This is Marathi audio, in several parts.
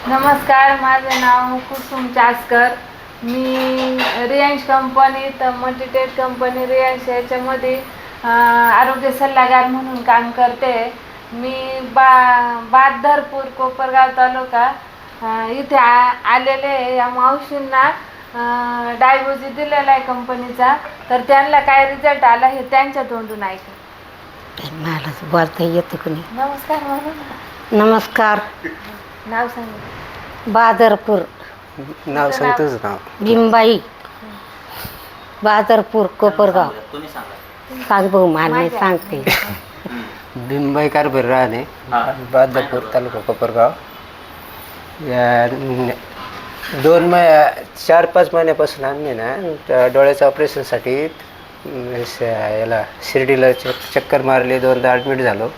नमस्कार, माझं नाव कुसुम चासकर. मी रियांश कंपनीत मल्टीटेट कंपनी रियांश याच्यामध्ये आरोग्य सल्लागार म्हणून काम करते. मी बहादरपूर कोपरगाव तालुका इथे आलेले या मावशींना डायबोजी दिलेला आहे कंपनीचा. तर त्यांना काय रिझल्ट आला हे त्यांच्या तोंडून ऐका. मला बोलता येतं कोणी. नमस्कार म्हणून. नमस्कार. नाव सांगा. बहादरपूर. नाव सांग तुझं नाव. भीमबाई. बहादरपूर कोपरगाव. तुम्ही सांगा. सांग भाऊ, मला सांगते. भीमबाई कारभार राहणे, बहादरपूर तालुका कोपरगाव. या 4-5 महिन्यापासून आम्ही ना डोळ्याच्या ऑपरेशनसाठी याला शिर्डीला चक्कर मारली, 2दा ॲडमिट झालो.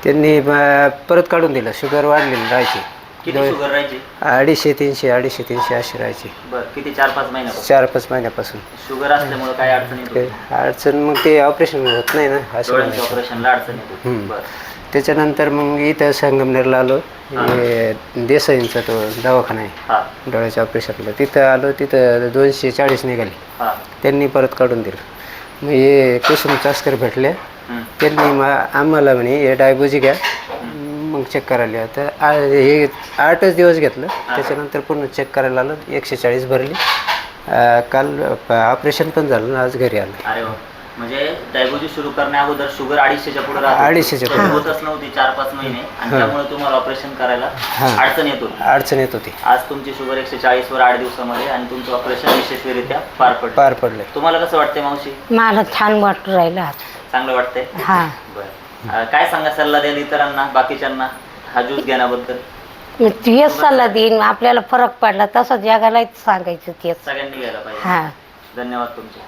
त्यांनी परत काढून दिलं. शुगर वाढलेली राहायची. किती शुगर राहायची? 250-300 अशी राहायची. बरं, किती 4-5 महिन्यापासून? 4-5 महिन्यापासून. शुगर असल्यामुळे काय अडचण येते? अडचण मग ते ऑपरेशन होत नाही ना, असं डोळ्यांच्या ऑपरेशनला अडचण येते. बरं. त्याच्यानंतर मग इथं संगमनेरला आलो. देसाईंचा तो दवाखाना आहे डोळ्याच्या ऑपरेशनला. तिथं आलो. तिथं 240 निघाली. त्यांनी परत काढून दिलं. मग हे कुसुम चासकर भेटले. त्यांनी आम्हाला म्हणे हे डायबोजी घ्या, मग चेक करायला. तर हे 8च दिवस घेतलं. त्याच्यानंतर पुन्हा चेक करायला आलो. 140 भरली. काल ऑपरेशन पण झालं ना, आज घरी आलं. अरे वा. म्हणजे डायबोजी सुरू करण्या अगोदर शुगर 250च्या पुढे 250च्या पुढे होतच नव्हती 4-5 महिने, आणि त्यामुळे तुम्हाला ऑपरेशन करायला अडचण येत होती. आज तुमची शुगर 140 वर 8 दिवसामध्ये, आणि तुमचं ऑपरेशन यशस्वीरित्या पार पडले. तुम्हाला कसं वाटतंय मावशी? मला छान वाटू राहिलं आज. चांगलं वाटतंय? हा. बरं. काय सांगा सल्ला द्याल इतरांना, बाकीच्यांना हा ज्यूस घेण्याबद्दल? मी तेच सल्ला देईन. आपल्याला फरक पडला तसं जगाला सांगायचं तेच. सगळ्यांनी घ्यायला पाहिजे. हा. धन्यवाद तुमचे.